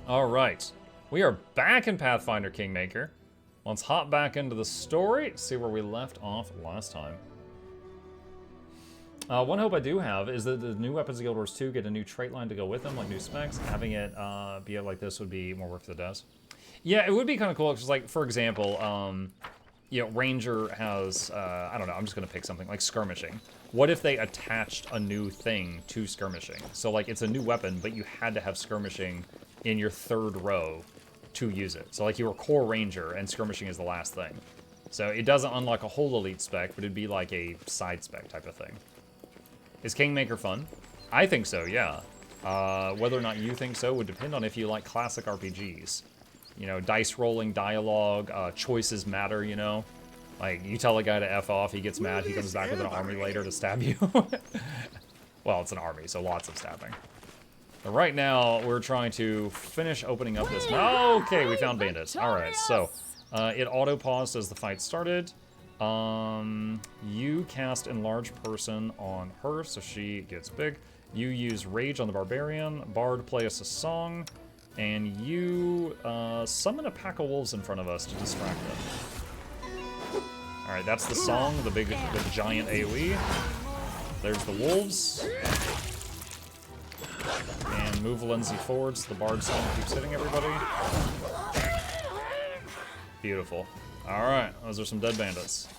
Alright. We are back in Pathfinder Kingmaker. Let's hop back into the story, see where we left off last time. One hope I do have is that the new weapons of Guild Wars 2 get a new trait line to go with them, like new specs. Having it be like this would be more work for the devs. Yeah, it would be kind of cool, because, like, for example, you know, Ranger has, I don't know, I'm just going to pick something, like skirmishing. What if they attached a new thing to skirmishing? So, like, it's a new weapon, but you had to have skirmishing in your third row to use it. So, like, you were core Ranger, and skirmishing is the last thing. So, it doesn't unlock a whole elite spec, but it'd be like a side spec type of thing. Is Kingmaker fun? I think so, yeah. Whether or not you think so would depend on if you like classic RPGs. You know, dice rolling, dialogue, choices matter, you know? Like, you tell a guy to F off, he gets mad, he comes back with an army later to stab you. Well, it's an army, so lots of stabbing. But right now, we're trying to finish opening up this... Okay, we found bandits. Alright, so, it auto-paused as the fight started. You cast Enlarge Person on her, so she gets big. You use Rage on the Barbarian. Bard, play us a song. And you summon a pack of wolves in front of us to distract them. Alright, that's the song, the giant AoE. There's the wolves. And move Lindsay forward so the Bard song keeps hitting everybody. Beautiful. Alright, those are some dead bandits.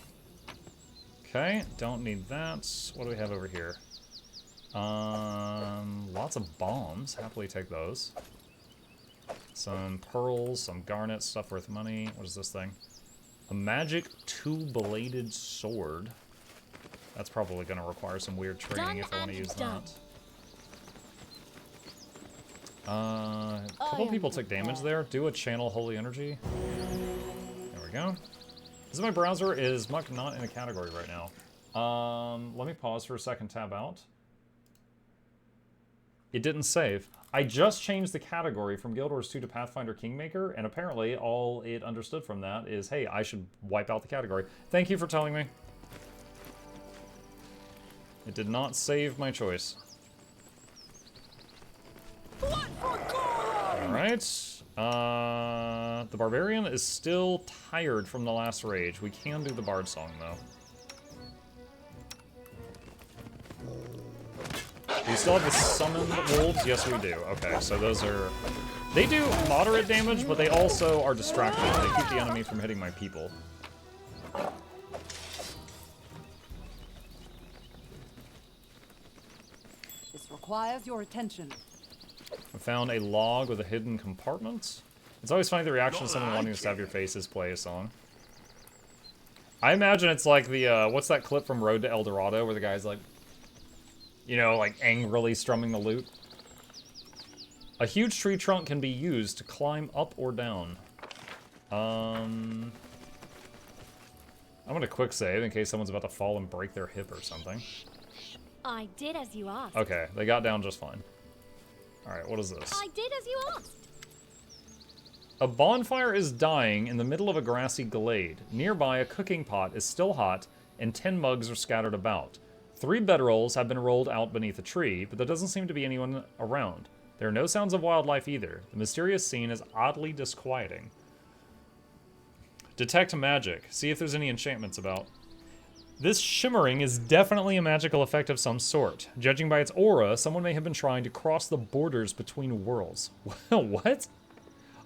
Okay, don't need that. What do we have over here? Lots of bombs. Happily take those. Some pearls, some garnet, stuff worth money. What is this thing? A magic two-bladed sword. That's probably going to require some weird training if I want to use that. A couple people took damage there. Do a channel holy energy. There we go. This is my browser. Is Muck not in a category right now? Let me pause for a second, tab out. It didn't save. I just changed the category from Guild Wars 2 to Pathfinder Kingmaker, and apparently all it understood from that is, hey, I should wipe out the category. Thank you for telling me. It did not save my choice. Alright. The Barbarian is still tired from the last rage. We can do the Bard song, though. Do we still have the summoned wolves? Yes, we do. Okay, so those are... They do moderate damage, but they also are distracting. They keep the enemy from hitting my people. This requires your attention. I found a log with a hidden compartment. It's always funny the reaction of someone wanting to stab your face is play a song. I imagine it's like the, what's that clip from Road to El Dorado where the guy's like, you know, like angrily strumming the lute? A huge tree trunk can be used to climb up or down. I'm gonna quick save in case someone's about to fall and break their hip or something. I did as you asked. Okay, they got down just fine. Alright, what is this? I did as you asked. A bonfire is dying in the middle of a grassy glade. Nearby, a cooking pot is still hot, and 10 mugs are scattered about. 3 bedrolls have been rolled out beneath a tree, but there doesn't seem to be anyone around. There are no sounds of wildlife either. The mysterious scene is oddly disquieting. Detect magic. See if there's any enchantments about. This shimmering is definitely a magical effect of some sort. Judging by its aura, someone may have been trying to cross the borders between worlds. What?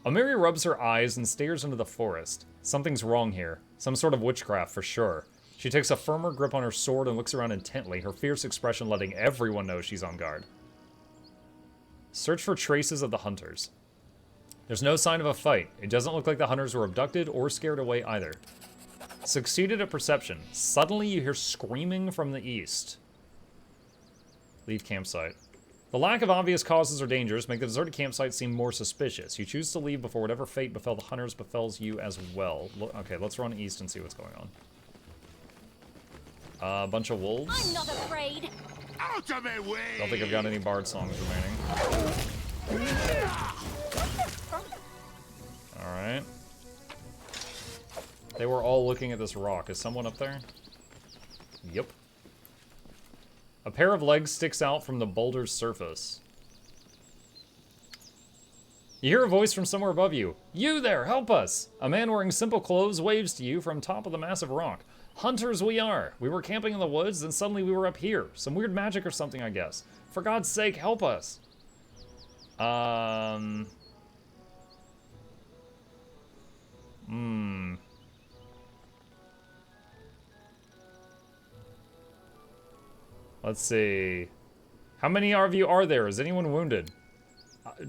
Amiri rubs her eyes and stares into the forest. Something's wrong here. Some sort of witchcraft, for sure. She takes a firmer grip on her sword and looks around intently, her fierce expression letting everyone know she's on guard. Search for traces of the hunters. There's no sign of a fight. It doesn't look like the hunters were abducted or scared away either. Succeeded at perception. Suddenly you hear screaming from the east. Leave campsite. The lack of obvious causes or dangers make the deserted campsite seem more suspicious. You choose to leave before whatever fate befell the hunters befalls you as well. Okay, let's run east and see what's going on. A bunch of wolves. I'm not afraid. Out of my way! Don't think I've got any bard songs remaining. Alright. They were all looking at this rock. Is someone up there? Yep. A pair of legs sticks out from the boulder's surface. You hear a voice from somewhere above you. You there, help us! A man wearing simple clothes waves to you from top of the massive rock. Hunters we are. We were camping in the woods, and suddenly we were up here. Some weird magic or something, I guess. For God's sake, help us. Let's see. How many of you are there? Is anyone wounded?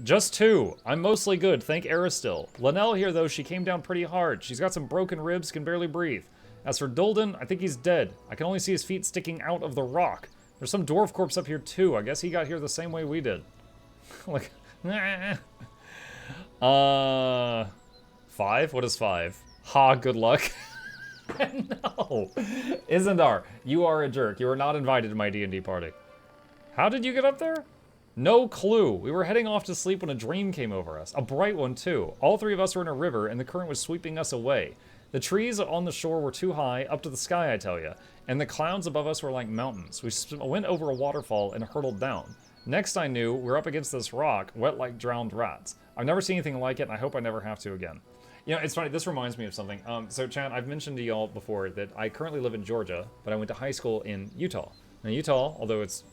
Just 2. I'm mostly good, thank Aristil. Linnell here, though, she came down pretty hard. She's got some broken ribs, can barely breathe. As for Dulden, I think he's dead. I can only see his feet sticking out of the rock. There's some dwarf corpse up here, too. I guess he got here the same way we did. Like, 5? What is 5? Ha, good luck. No. Isendar, you are a jerk. You are not invited to my D&D party. How did you get up there? No clue. We were heading off to sleep when a dream came over us. A bright one, too. All 3 of us were in a river, and the current was sweeping us away. The trees on the shore were too high, up to the sky, I tell ya, and the clouds above us were like mountains. We went over a waterfall and hurtled down. Next I knew, we were up against this rock, wet like drowned rats. I've never seen anything like it, and I hope I never have to again. You know, it's funny, this reminds me of something. So, Chad, I've mentioned to y'all before that I currently live in Georgia, but I went to high school in Utah. Now, Utah, although it's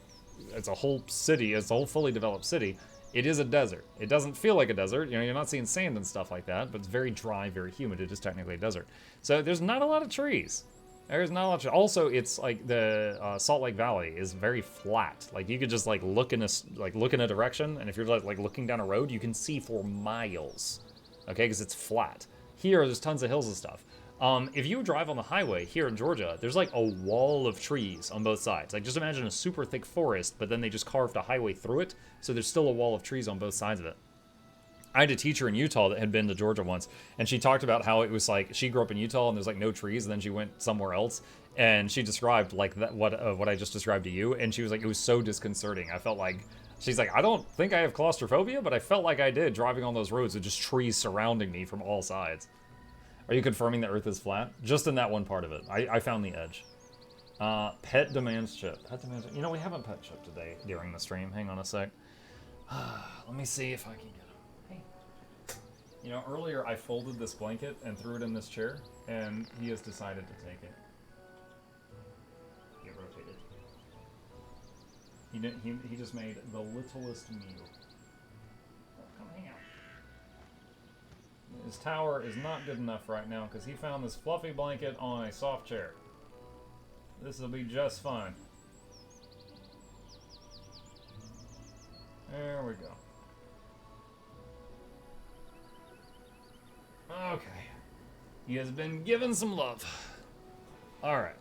a whole city, it's a whole fully developed city, it is a desert. It doesn't feel like a desert. You know, you're not seeing sand and stuff like that, but it's very dry, very humid. It is technically a desert. So there's not a lot of trees. There's not a lot of trees. Also, it's like the Salt Lake Valley is very flat. Like you could just like look in a direction, and if you're like looking down a road, you can see for miles. Okay, because it's flat. Here, there's tons of hills and stuff. If you drive on the highway here in Georgia, there's like a wall of trees on both sides. Like just imagine a super thick forest, but then they just carved a highway through it, so there's still a wall of trees on both sides of it. I had a teacher in Utah that had been to Georgia once, and she talked about how it was like she grew up in Utah and there's like no trees, and then she went somewhere else, and she described like that what I just described to you, and she was like, it was so disconcerting. I felt like, she's like, I don't think I have claustrophobia, but I felt like I did driving on those roads with just trees surrounding me from all sides. Are you confirming the Earth is flat? Just in that one part of it. I found the edge. Pet demands chip. Pet demands. You know, we haven't pet chip today during the stream. Hang on a sec. Let me see if I can get him. Hey. You know, earlier I folded this blanket and threw it in this chair, and he has decided to take it. Get rotated. He just made the littlest meal. Come hang out. His tower is not good enough right now because he found this fluffy blanket on a soft chair. This will be just fine. There we go. Okay. He has been given some love. Alright.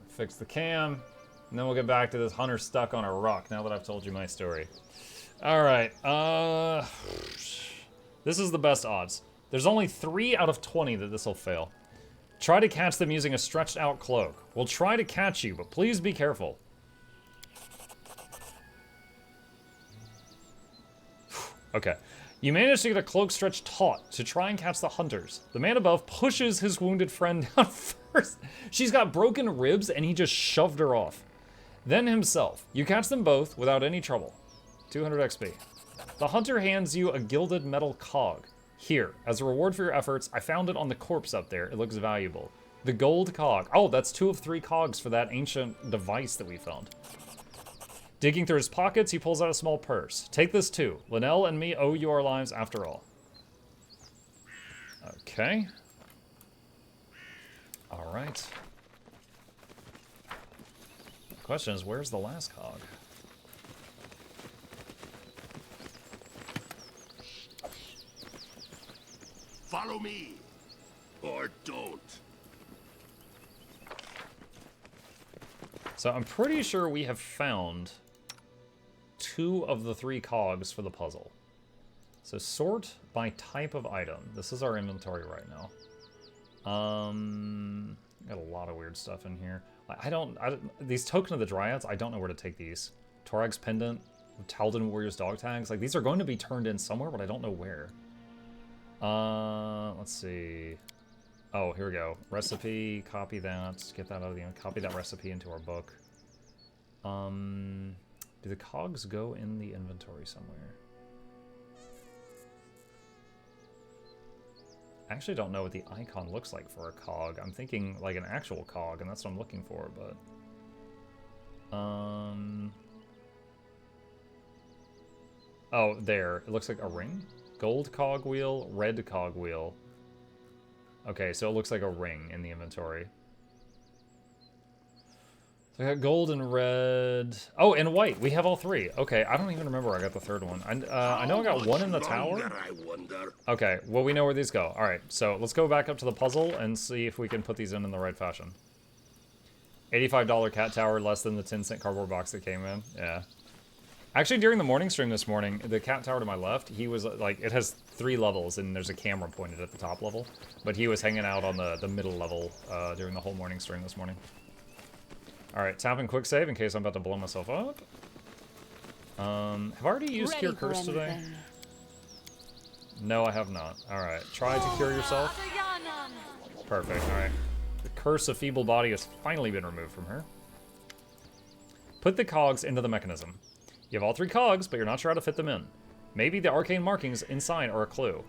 Fix the cam, and then we'll get back to this hunter stuck on a rock now that I've told you my story. Alright, this is the best odds. There's only 3 out of 20 that this will fail. Try to catch them using a stretched out cloak. We'll try to catch you, but please be careful. Okay. You manage to get a cloak stretched taut to try and catch the hunters. The man above pushes his wounded friend down first. She's got broken ribs and he just shoved her off. Then himself. You catch them both without any trouble. 200 XP. The hunter hands you a gilded metal cog. Here, as a reward for your efforts, I found it on the corpse up there. It looks valuable. The gold cog. Oh, that's 2 of 3 cogs for that ancient device that we found. Digging through his pockets, he pulls out a small purse. Take this too. Linnell and me owe you our lives after all. Okay. All right. The question is, where's the last cog? Follow me, or don't. So I'm pretty sure we have found 2 of the 3 cogs for the puzzle. So sort by type of item. This is our inventory right now. Got a lot of weird stuff in here. These Token of the Dryads, I don't know where to take these. Torag's Pendant, Taldan Warrior's Dog Tags. Like, these are going to be turned in somewhere, but I don't know where. Let's see. Oh, here we go. Recipe, copy that, get that out of the, copy that recipe into our book. Do the cogs go in the inventory somewhere? I actually don't know what the icon looks like for a cog. I'm thinking like an actual cog, and that's what I'm looking for, but... Oh, there. It looks like a ring? Gold cogwheel, red cogwheel. Okay, so it looks like a ring in the inventory. So I got gold and red. Oh, and white. We have all three. Okay, I don't even remember where I got the third one. I know I got one in the tower. Okay, well, we know where these go. All right, so let's go back up to the puzzle and see if we can put these in the right fashion. $85 cat tower, less than the 10-cent cardboard box that came in. Yeah. Actually, during the morning stream this morning, the cat tower to my left, he was like, it has 3 levels, and there's a camera pointed at the top level. But he was hanging out on the middle level during the whole morning stream this morning. Alright, tapping quick save in case I'm about to blow myself up. Have I already used Cure Curse today? No, I have not. Alright, try to cure yourself. Perfect, alright. The curse of feeble body has finally been removed from her. Put the cogs into the mechanism. You have all 3 cogs, but you're not sure how to fit them in. Maybe the arcane markings inside are a clue.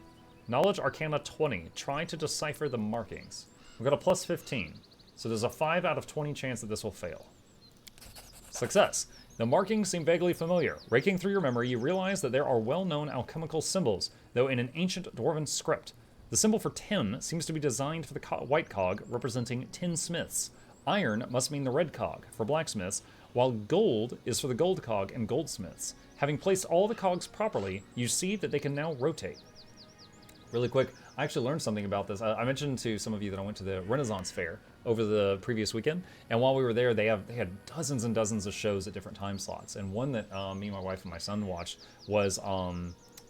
Knowledge Arcana 20. Try to decipher the markings. We've got a plus 15, so there's a 5 out of 20 chance that this will fail. Success. The markings seem vaguely familiar. Raking through your memory, you realize that there are well-known alchemical symbols, though in an ancient dwarven script. The symbol for 10 seems to be designed for the white cog, representing 10 smiths. Iron must mean the red cog, for blacksmiths, while gold is for the gold cog and goldsmiths. Having placed all the cogs properly, you see that they can now rotate. Really quick, I actually learned something about this. I mentioned to some of you that I went to the Renaissance Fair over the previous weekend, and while we were there, they had dozens and dozens of shows at different time slots, and one that me, my wife, and my son watched was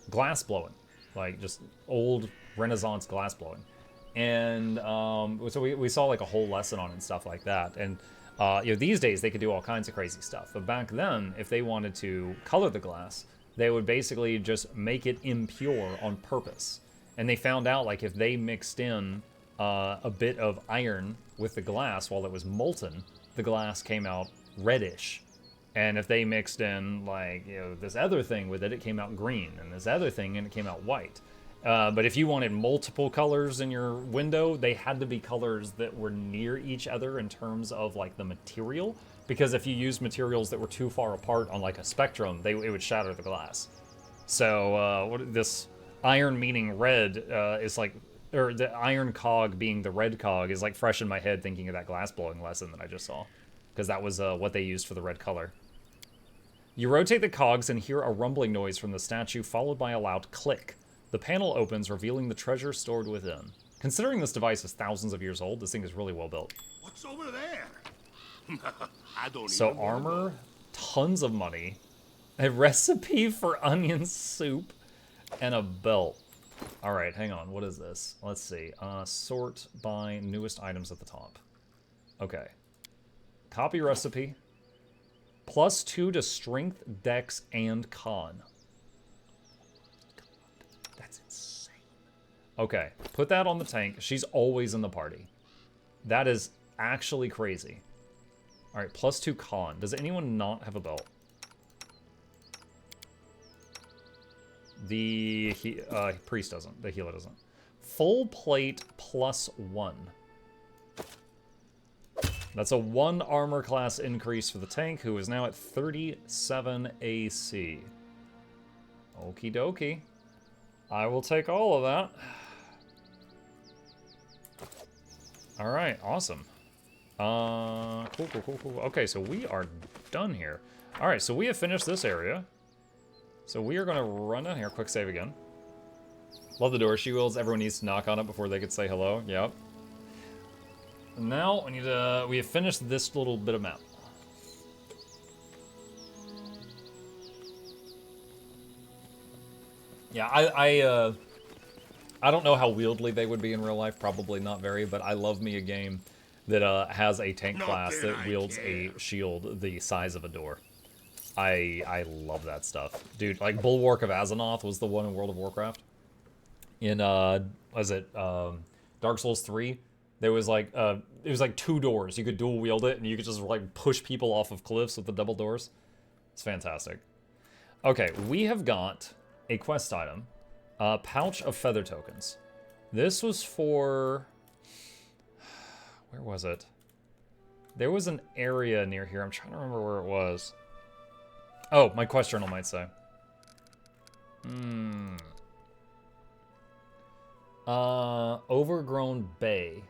glass blowing, like just old Renaissance glass blowing. And so we saw like a whole lesson on it and stuff like that, and you know, these days they could do all kinds of crazy stuff, but back then, if they wanted to color the glass, they would basically just make it impure on purpose. And they found out, like, if they mixed in a bit of iron with the glass while it was molten, the glass came out reddish. And if they mixed in, like, you know, this other thing with it, it came out green, and this other thing, and it came out white. But if you wanted multiple colors in your window, they had to be colors that were near each other in terms of, like, the material. Because if you used materials that were too far apart on, like, a spectrum, it would shatter the glass. So, this iron meaning red is like, or the iron cog being the red cog is, like, fresh in my head thinking of that glass blowing lesson that I just saw. Because that was what they used for the red color. You rotate the cogs and hear a rumbling noise from the statue, followed by a loud click. The panel opens, revealing the treasure stored within. Considering this device is thousands of years old, this thing is really well built. What's over there? I don't So even armor, remember. tons of money, a recipe for onion soup, and a belt. All right, hang on. What is this? Let's see. Sort by newest items at the top. Okay. Copy recipe. +2 to strength, dex, and con. That's insane. Okay, put that on the tank. She's always in the party. That is actually crazy. All right, +2 con. Does anyone not have a belt? The priest doesn't. The healer doesn't. Full plate +1. That's a 1 armor class increase for the tank, who is now at 37 AC. Okie dokie. I will take all of that. All right, awesome. Cool. Okay, so we are done here. All right, so we have finished this area. So we are gonna run down here. Quick save again. Love the door shields. Everyone needs to knock on it before they could say hello. Yep. And now we have finished this little bit of map. Yeah, I don't know how wieldly they would be in real life. Probably not very, but I love me a game that has a tank class that wields a shield the size of a door. I love that stuff. Dude, like Bulwark of Azeroth was the one in World of Warcraft. In, Dark Souls 3, there was like, it was like 2 doors. You could dual wield it, and you could just like push people off of cliffs with the double doors. It's fantastic. Okay, we have got a quest item. Pouch of feather tokens. This was for... Where was it? There was an area near here. I'm trying to remember where it was. Oh, my quest journal might say. Overgrown Bay.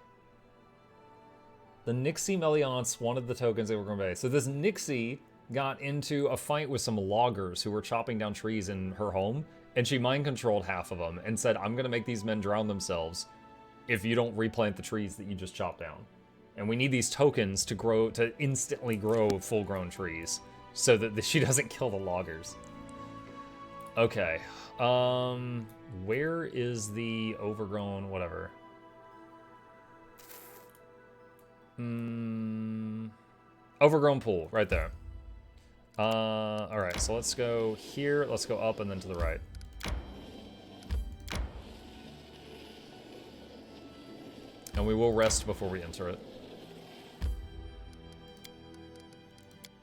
The Nixie Meliance wanted the tokens Overgrown Bay. So this Nixie got into a fight with some loggers who were chopping down trees in her home, and she mind controlled half of them and said, I'm gonna make these men drown themselves if you don't replant the trees that you just chopped down. And we need these tokens to grow, to instantly grow full-grown trees so that she doesn't kill the loggers. Okay. Where is the overgrown whatever? Overgrown pool, right there. Alright, so let's go here, let's go up and then to the right. And we will rest before we enter it.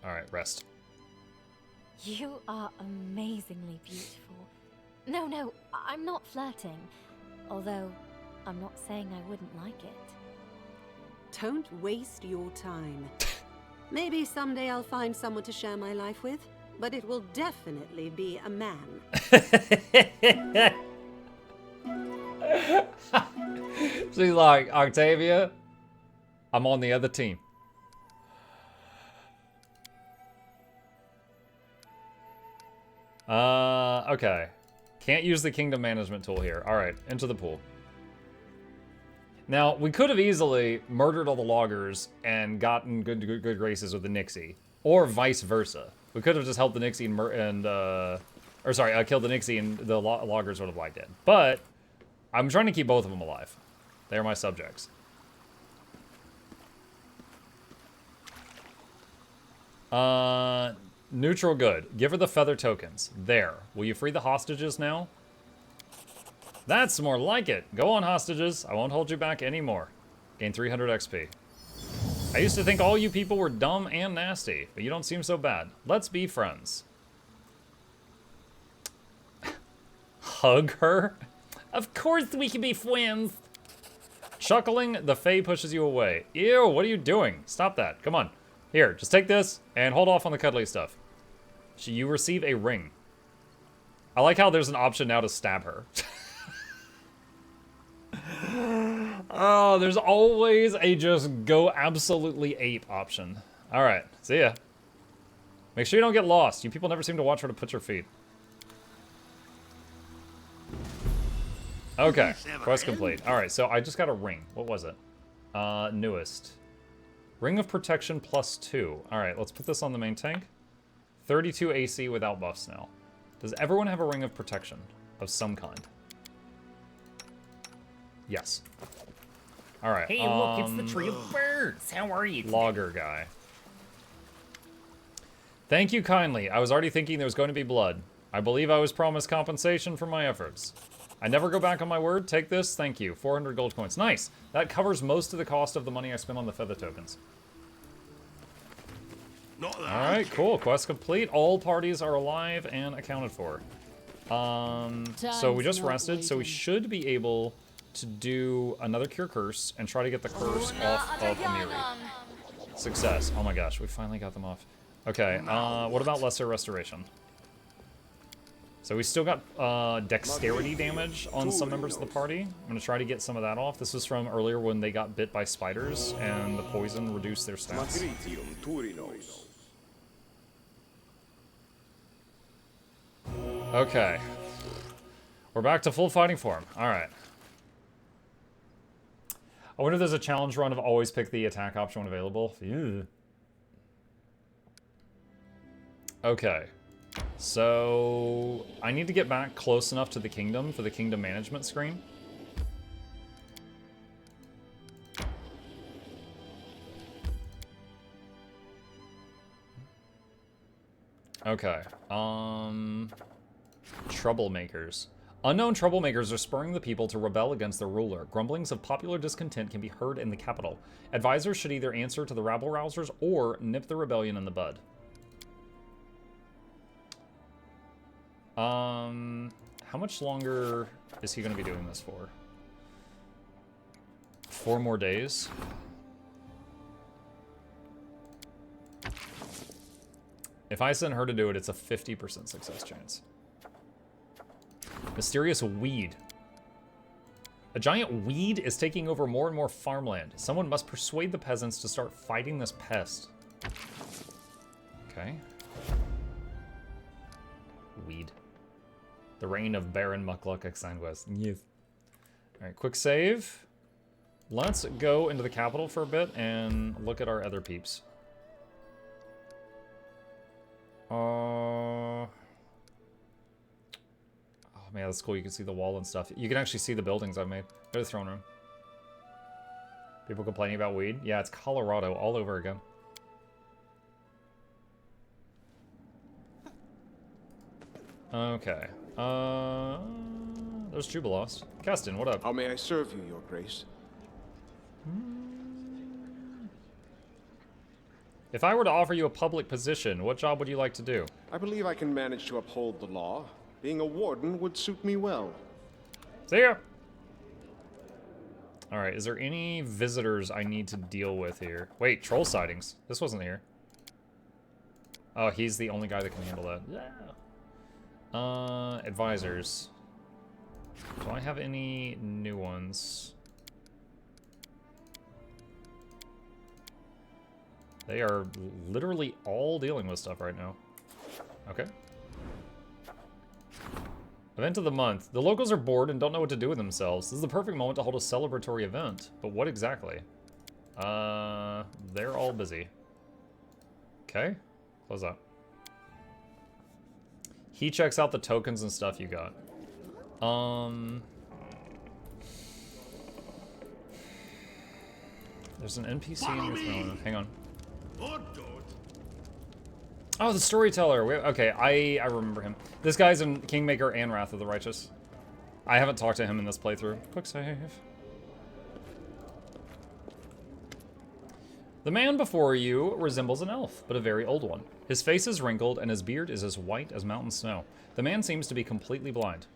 Alright, rest. You are amazingly beautiful. No, I'm not flirting. Although, I'm not saying I wouldn't like it. Don't waste your time. Maybe someday I'll find someone to share my life with, but it will definitely be a man. She's like, Octavia, I'm on the other team. Okay. Can't use the kingdom management tool here. Alright, into the pool. Now, we could have easily murdered all the loggers and gotten good graces with the Nixie. Or vice versa. We could have just helped the Nixie and killed the Nixie and the loggers would have liked it. But, I'm trying to keep both of them alive. They're my subjects. Neutral good. Give her the feather tokens. There. Will you free the hostages now? That's more like it. Go on, hostages. I won't hold you back anymore. Gain 300 XP. I used to think all you people were dumb and nasty, but you don't seem so bad. Let's be friends. Hug her? Of course we can be friends. Chuckling, the Fae pushes you away. Ew, what are you doing? Stop that. Come on. Here, just take this and hold off on the cuddly stuff. You receive a ring. I like how there's an option now to stab her. Oh, there's always a just go absolutely ape option. Alright, see ya. Make sure you don't get lost. You people never seem to watch where to put your feet. Okay, quest complete. Alright, so I just got a ring. What was it? Newest. Ring of Protection +2. Alright, let's put this on the main tank. 32 AC without buffs now. Does everyone have a Ring of Protection of some kind? Yes. Alright, Hey, look, it's the Tree of Birds. How are you today? Logger guy. Thank you kindly. I was already thinking there was going to be blood. I believe I was promised compensation for my efforts. I never go back on my word. Take this. Thank you. 400 gold coins. Nice. That covers most of the cost of the money I spent on the feather tokens. Alright, cool. Quest complete. All parties are alive and accounted for. So we just rested, so we should be able to do another Cure Curse and try to get the curse off of Amiri. Success. Oh my gosh, we finally got them off. Okay, what about Lesser Restoration? So we still got dexterity damage on some members of the party. I'm going to try to get some of that off. This was from earlier when they got bit by spiders and the poison reduced their stats. Okay. We're back to full fighting form. Alright. I wonder if there's a challenge run of always pick the attack option when available. Ew. Okay. So, I need to get back close enough to the kingdom for the kingdom management screen. Okay. Troublemakers. Unknown troublemakers are spurring the people to rebel against their ruler. Grumblings of popular discontent can be heard in the capital. Advisors should either answer to the rabble-rousers or nip the rebellion in the bud. How much longer is he going to be doing this for? 4 more days. If I send her to do it, it's a 50% success chance. Mysterious weed. A giant weed is taking over more and more farmland. Someone must persuade the peasants to start fighting this pest. Okay. Weed. The reign of Baron Mukluk Exsanguis. Yes. Alright, quick save. Let's go into the capital for a bit and look at our other peeps. Oh man, that's cool. You can see the wall and stuff. You can actually see the buildings I've made. Go to the throne room. People complaining about weed? Yeah, it's Colorado all over again. Okay. There's Jubilost. Keston, what up? How may I serve you, Your Grace? If I were to offer you a public position, what job would you like to do? I believe I can manage to uphold the law. Being a warden would suit me well. See ya! Alright, is there any visitors I need to deal with here? Wait, troll sightings. This wasn't here. Oh, he's the only guy that can handle that. Yeah. Advisors. Do I have any new ones? They are literally all dealing with stuff right now. Okay. Event of the month. The locals are bored and don't know what to do with themselves. This is the perfect moment to hold a celebratory event. But what exactly? They're all busy. Okay. Close up. He checks out the tokens and stuff you got. There's an NPC in your throne. Hang on. Oh, the storyteller. Okay, I remember him. This guy's in Kingmaker and Wrath of the Righteous. I haven't talked to him in this playthrough. Quick save. The man before you resembles an elf, but a very old one. His face is wrinkled and his beard is as white as mountain snow. The man seems to be completely blind.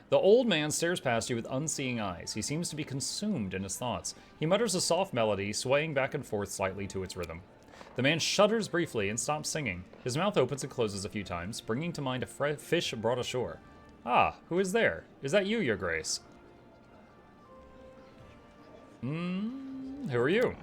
The old man stares past you with unseeing eyes. He seems to be consumed in his thoughts. He mutters a soft melody, swaying back and forth slightly to its rhythm. The man shudders briefly and stops singing. His mouth opens and closes a few times, bringing to mind a fish brought ashore. Ah, who is there? Is that you, Your Grace? Who are you?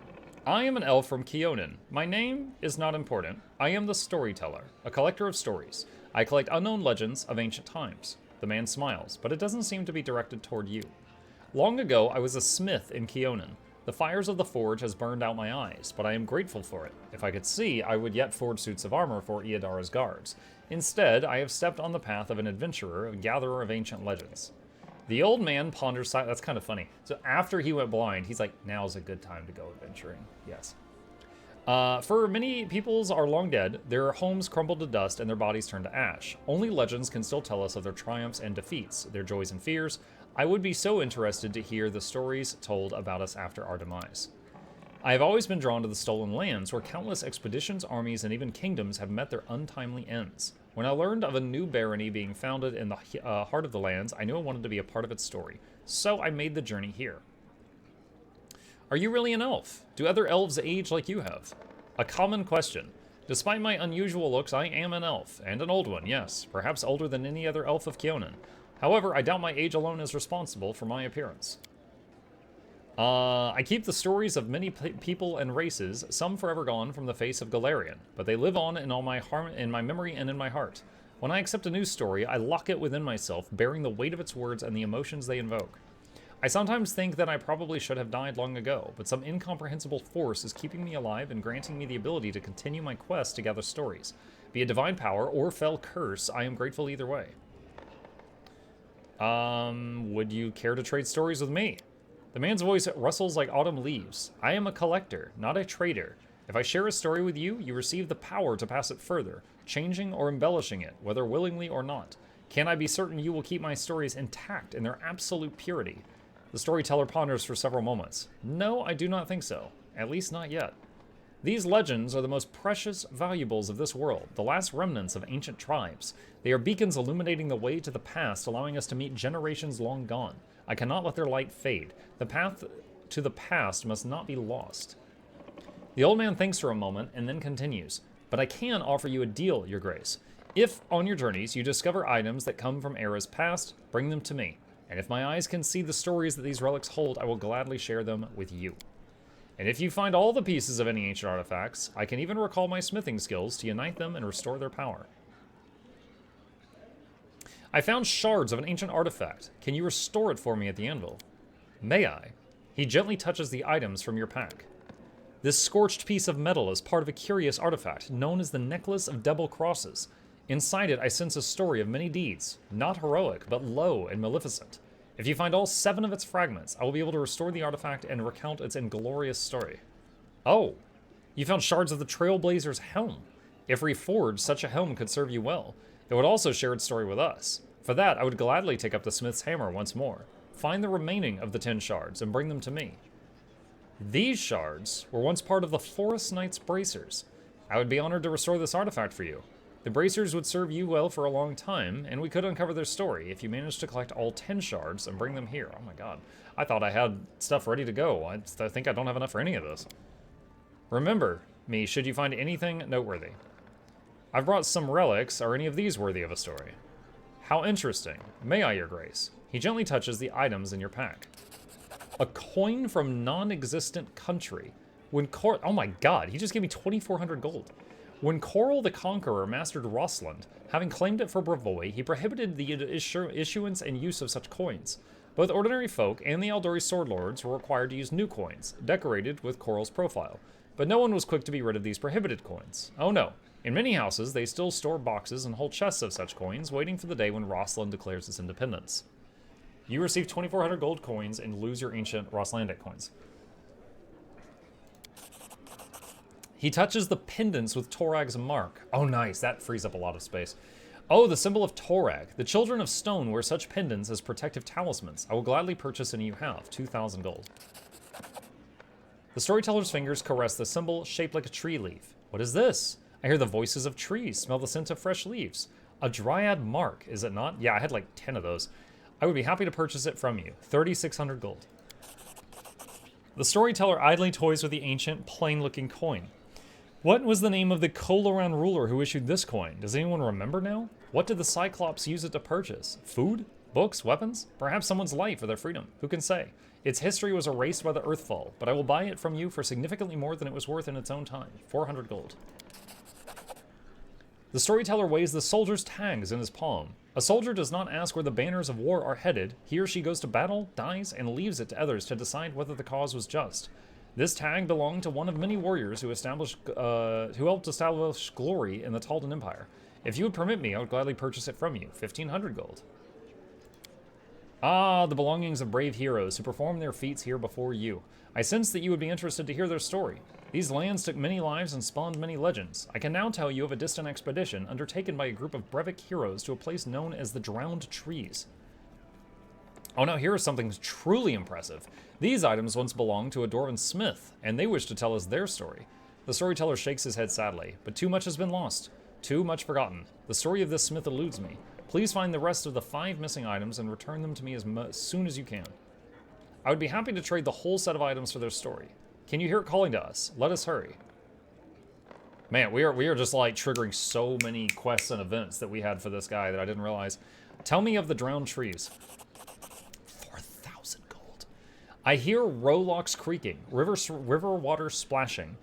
I am an elf from Keonan. My name is not important. I am the storyteller, a collector of stories. I collect unknown legends of ancient times. The man smiles, but it doesn't seem to be directed toward you. Long ago, I was a smith in Keonan. The fires of the forge has burned out my eyes, but I am grateful for it. If I could see, I would yet forge suits of armor for Iodara's guards. Instead, I have stepped on the path of an adventurer, a gatherer of ancient legends. The old man ponders. That's kind of funny. So after he went blind, he's like, now's a good time to go adventuring. Yes. For many peoples are long dead, their homes crumbled to dust and their bodies turned to ash. Only legends can still tell us of their triumphs and defeats, their joys and fears. I would be so interested to hear the stories told about us after our demise. I have always been drawn to the stolen lands, where countless expeditions, armies, and even kingdoms have met their untimely ends. When I learned of a new barony being founded in the heart of the lands, I knew I wanted to be a part of its story. So I made the journey here. Are you really an elf? Do other elves age like you have? A common question. Despite my unusual looks, I am an elf, and an old one, yes, perhaps older than any other elf of Keonan. However, I doubt my age alone is responsible for my appearance. I keep the stories of many people and races, some forever gone from the face of Galarian, but they live on in all in my memory and in my heart. When I accept a new story, I lock it within myself, bearing the weight of its words and the emotions they invoke. I sometimes think that I probably should have died long ago, but some incomprehensible force is keeping me alive and granting me the ability to continue my quest to gather stories. Be it divine power or fell curse, I am grateful either way. Would you care to trade stories with me? The man's voice rustles like autumn leaves. I am a collector, not a trader. If I share a story with you, you receive the power to pass it further, changing or embellishing it, whether willingly or not. Can I be certain you will keep my stories intact in their absolute purity? The storyteller ponders for several moments. No, I do not think so. At least not yet. These legends are the most precious valuables of this world, the last remnants of ancient tribes. They are beacons illuminating the way to the past, allowing us to meet generations long gone. I cannot let their light fade. The path to the past must not be lost. The old man thinks for a moment and then continues, but I can offer you a deal, your grace. If, on your journeys, you discover items that come from eras past, bring them to me. And if my eyes can see the stories that these relics hold, I will gladly share them with you. And if you find all the pieces of any ancient artifacts, I can even recall my smithing skills to unite them and restore their power. I found shards of an ancient artifact. Can you restore it for me at the anvil? May I? He gently touches the items from your pack. This scorched piece of metal is part of a curious artifact known as the Necklace of Double Crosses. Inside it, I sense a story of many deeds, not heroic, but low and maleficent. If you find all 7 of its fragments, I will be able to restore the artifact and recount its inglorious story. Oh, you found shards of the Trailblazer's helm. If reforged, such a helm could serve you well. It would also share its story with us. For that, I would gladly take up the smith's hammer once more. Find the remaining of the 10 shards and bring them to me. These shards were once part of the Forest Knight's bracers. I would be honored to restore this artifact for you. The bracers would serve you well for a long time, and we could uncover their story if you managed to collect all 10 shards and bring them here. Oh my god. I thought I had stuff ready to go. I think I don't have enough for any of this. Remember me should you find anything noteworthy. I've brought some relics. Are any of these worthy of a story? How interesting. May I, your grace? He gently touches the items in your pack. A coin from non-existent country. Oh my god, he just gave me 2,400 gold. When Coral the Conqueror mastered Rossland, having claimed it for Bravoy, he prohibited the issuance and use of such coins. Both ordinary folk and the Aldori sword lords were required to use new coins, decorated with Coral's profile. But no one was quick to be rid of these prohibited coins. Oh no. In many houses, they still store boxes and whole chests of such coins, waiting for the day when Rossland declares its independence. You receive 2,400 gold coins and lose your ancient Rosslandic coins. He touches the pendants with Torag's mark. Oh, nice. That frees up a lot of space. Oh, the symbol of Torag. The children of stone wear such pendants as protective talismans. I will gladly purchase any you have. 2,000 gold. The storyteller's fingers caress the symbol shaped like a tree leaf. What is this? I hear the voices of trees, smell the scent of fresh leaves. A dryad mark, is it not? Yeah, I had like 10 of those. I would be happy to purchase it from you. 3,600 gold. The storyteller idly toys with the ancient, plain-looking coin. What was the name of the Koloran ruler who issued this coin? Does anyone remember now? What did the Cyclops use it to purchase? Food? Books? Weapons? Perhaps someone's life or their freedom? Who can say? Its history was erased by the Earthfall, but I will buy it from you for significantly more than it was worth in its own time. 400 gold. The storyteller weighs the soldier's tags in his palm. A soldier does not ask where the banners of war are headed. He or she goes to battle, dies, and leaves it to others to decide whether the cause was just. This tag belonged to one of many warriors who helped establish glory in the Taldan Empire. If you would permit me, I would gladly purchase it from you. 1,500 gold. Ah, the belongings of brave heroes who performed their feats here before you. I sense that you would be interested to hear their story. These lands took many lives and spawned many legends. I can now tell you of a distant expedition undertaken by a group of Brevik heroes to a place known as the Drowned Trees. Oh, now here is something truly impressive. These items once belonged to a Dwarven smith, and they wish to tell us their story. The storyteller shakes his head sadly, but too much has been lost. Too much forgotten. The story of this smith eludes me. Please find the rest of the 5 missing items and return them to me as soon as you can. I would be happy to trade the whole set of items for their story. Can you hear it calling to us? Let us hurry. Man, we are just like triggering so many quests and events that we had for this guy that I didn't realize. Tell me of the Drowned Trees. 4,000 gold. I hear rowlocks creaking, river water splashing,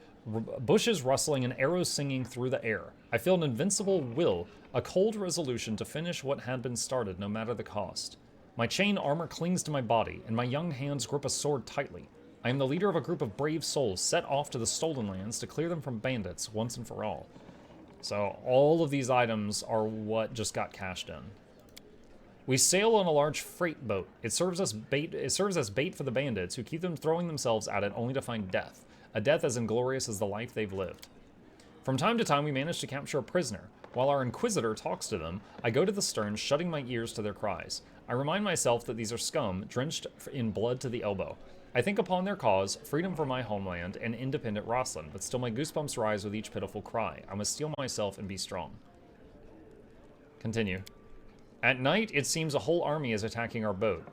bushes rustling, and arrows singing through the air. I feel an invincible will, a cold resolution to finish what had been started, no matter the cost. My chain armor clings to my body, and my young hands grip a sword tightly. I am the leader of a group of brave souls set off to the stolen lands to clear them from bandits once and for all. So all of these items are what just got cashed in. We sail on a large freight boat. It serves as bait for the bandits who keep them throwing themselves at it only to find death. A death as inglorious as the life they've lived. From time to time, we manage to capture a prisoner. While our Inquisitor talks to them, I go to the stern, shutting my ears to their cries. I remind myself that these are scum, drenched in blood to the elbow. I think upon their cause, freedom for my homeland, and independent Rossland, but still my goosebumps rise with each pitiful cry. I must steel myself and be strong. Continue. At night, it seems a whole army is attacking our boat.